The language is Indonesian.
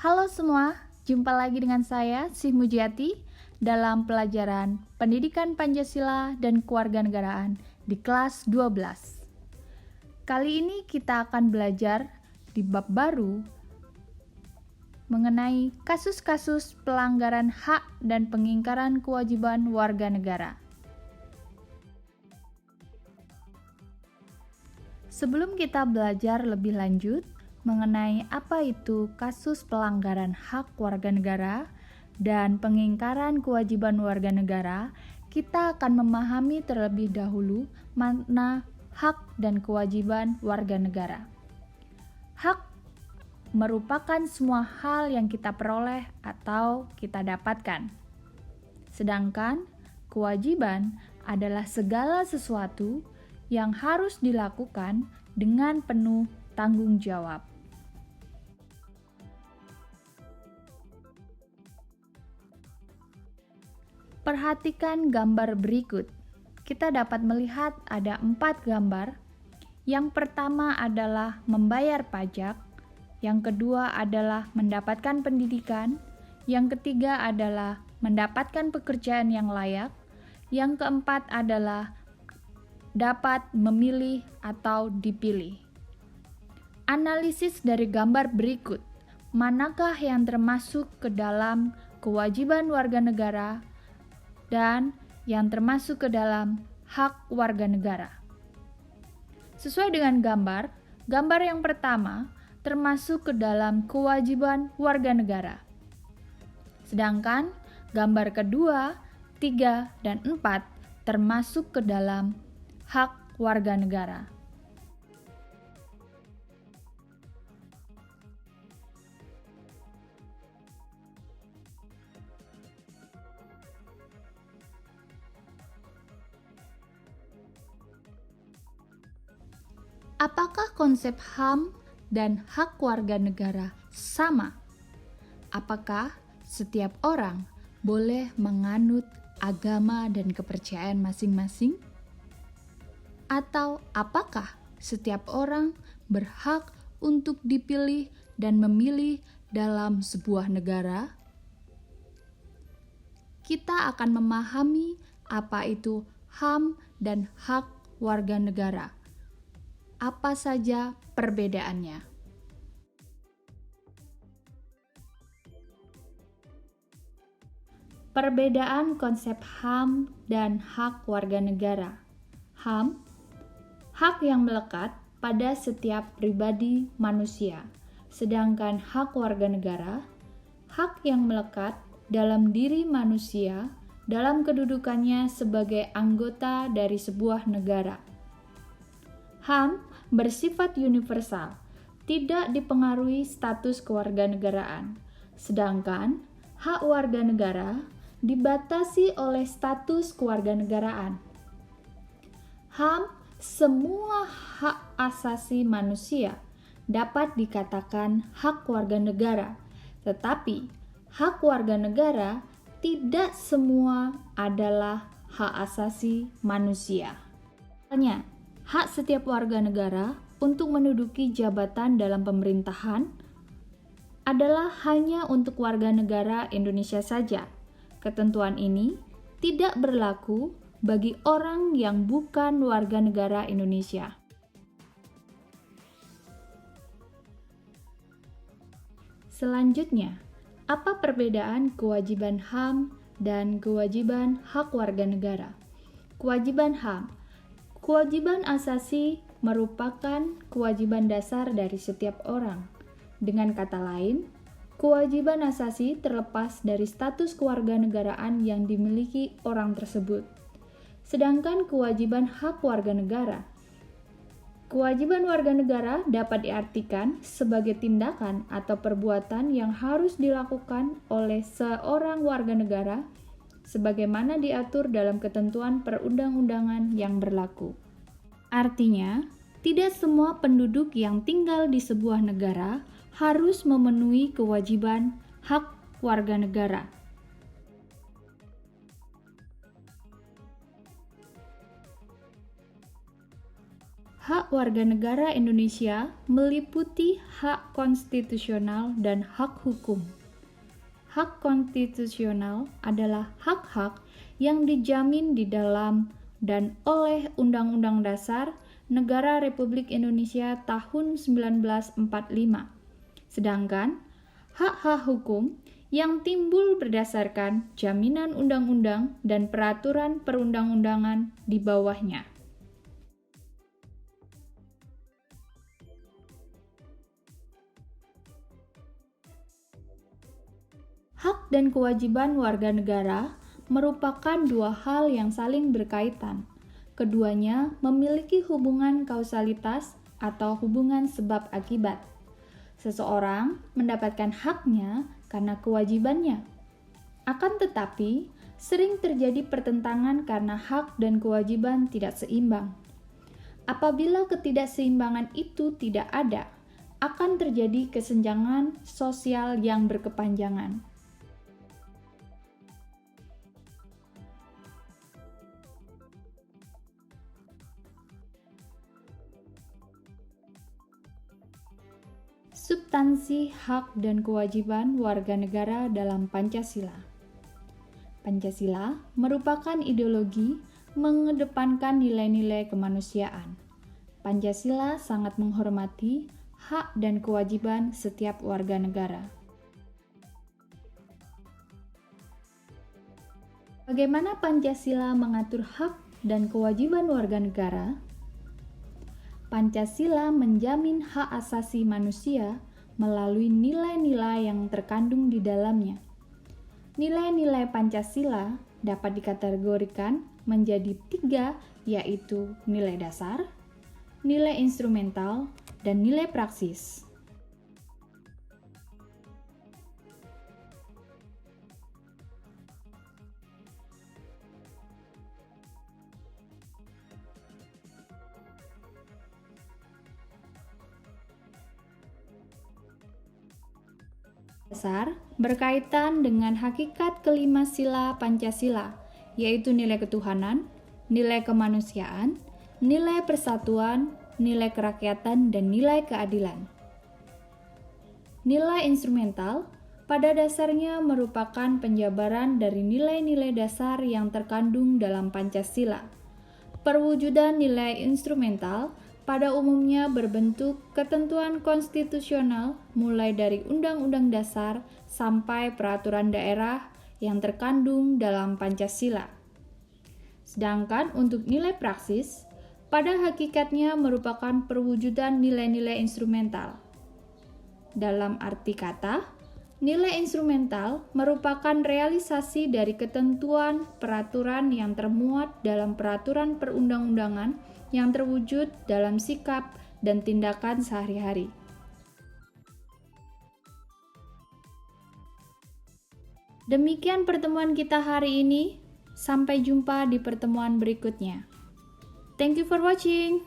Halo semua, jumpa lagi dengan saya, Sih Mujiati, dalam pelajaran Pendidikan Pancasila dan Kewarganegaraan di kelas 12. Kali ini kita akan belajar di bab baru mengenai kasus-kasus pelanggaran hak dan pengingkaran kewajiban warga negara. Sebelum kita belajar lebih lanjut mengenai apa itu kasus pelanggaran hak warga negara dan pengingkaran kewajiban warga negara, kita akan memahami terlebih dahulu makna hak dan kewajiban warga negara. Hak merupakan semua hal yang kita peroleh atau kita dapatkan. Sedangkan kewajiban adalah segala sesuatu yang harus dilakukan dengan penuh tanggung jawab. Perhatikan gambar berikut. Kita dapat melihat ada 4 gambar. Yang pertama adalah membayar pajak, yang kedua adalah mendapatkan pendidikan, yang ketiga adalah mendapatkan pekerjaan yang layak, yang keempat adalah dapat memilih atau dipilih. Analisis dari gambar berikut, manakah yang termasuk ke dalam kewajiban warga negara dan yang termasuk ke dalam hak warga negara? Sesuai dengan gambar yang pertama termasuk ke dalam kewajiban warga negara. Sedangkan gambar kedua, 3, dan 4 termasuk ke dalam hak warga negara. Apakah konsep HAM dan hak warga negara sama? Apakah setiap orang boleh menganut agama dan kepercayaan masing-masing? Atau apakah setiap orang berhak untuk dipilih dan memilih dalam sebuah negara? Kita akan memahami apa itu HAM dan hak warga negara. Apa saja perbedaannya? Perbedaan konsep HAM dan hak warga negara. HAM, hak yang melekat pada setiap pribadi manusia. Sedangkan hak warga negara, hak yang melekat dalam diri manusia dalam kedudukannya sebagai anggota dari sebuah negara. HAM bersifat universal, tidak dipengaruhi status kewarganegaraan. Sedangkan hak warga negara dibatasi oleh status kewarganegaraan. HAM, semua hak asasi manusia dapat dikatakan hak warga negara, tetapi hak warga negara tidak semua adalah hak asasi manusia. Misalnya, hak setiap warga negara untuk menduduki jabatan dalam pemerintahan adalah hanya untuk warga negara Indonesia saja. Ketentuan ini tidak berlaku bagi orang yang bukan warga negara Indonesia. Selanjutnya, apa perbedaan kewajiban HAM dan kewajiban hak warga negara? Kewajiban HAM, kewajiban asasi merupakan kewajiban dasar dari setiap orang. Dengan kata lain, kewajiban asasi terlepas dari status kewarganegaraan yang dimiliki orang tersebut. Sedangkan kewajiban hak warga negara, kewajiban warga negara dapat diartikan sebagai tindakan atau perbuatan yang harus dilakukan oleh seorang warga negara sebagaimana diatur dalam ketentuan perundang-undangan yang berlaku. Artinya, tidak semua penduduk yang tinggal di sebuah negara harus memenuhi kewajiban hak warga negara. Hak warga negara Indonesia meliputi hak konstitusional dan hak hukum. Hak konstitusional adalah hak-hak yang dijamin di dalam dan oleh Undang-Undang Dasar Negara Republik Indonesia tahun 1945. Sedangkan hak-hak hukum yang timbul berdasarkan jaminan undang-undang dan peraturan perundang-undangan di bawahnya. Hak dan kewajiban warga negara merupakan dua hal yang saling berkaitan. Keduanya memiliki hubungan kausalitas atau hubungan sebab akibat. Seseorang mendapatkan haknya karena kewajibannya. Akan tetapi, sering terjadi pertentangan karena hak dan kewajiban tidak seimbang. Apabila ketidakseimbangan itu tidak ada, akan terjadi kesenjangan sosial yang berkepanjangan. Substansi hak dan kewajiban warga negara dalam Pancasila. Pancasila merupakan ideologi mengedepankan nilai-nilai kemanusiaan. Pancasila sangat menghormati hak dan kewajiban setiap warga negara. Bagaimana Pancasila mengatur hak dan kewajiban warga negara? Pancasila menjamin hak asasi manusia melalui nilai-nilai yang terkandung di dalamnya. Nilai-nilai Pancasila dapat dikategorikan menjadi 3, yaitu nilai dasar, nilai instrumental, dan nilai praksis. Dasar berkaitan dengan hakikat kelima sila Pancasila, yaitu nilai ketuhanan, nilai kemanusiaan, nilai persatuan, nilai kerakyatan, dan nilai keadilan. Nilai instrumental pada dasarnya merupakan penjabaran dari nilai-nilai dasar yang terkandung dalam Pancasila. Perwujudan nilai instrumental pada umumnya berbentuk ketentuan konstitusional mulai dari Undang-Undang Dasar sampai peraturan daerah yang terkandung dalam Pancasila. Sedangkan untuk nilai praksis, pada hakikatnya merupakan perwujudan nilai-nilai instrumental. Dalam arti kata, nilai instrumental merupakan realisasi dari ketentuan peraturan yang termuat dalam peraturan perundang-undangan yang terwujud dalam sikap dan tindakan sehari-hari. Demikian pertemuan kita hari ini. Sampai jumpa di pertemuan berikutnya. Thank you for watching.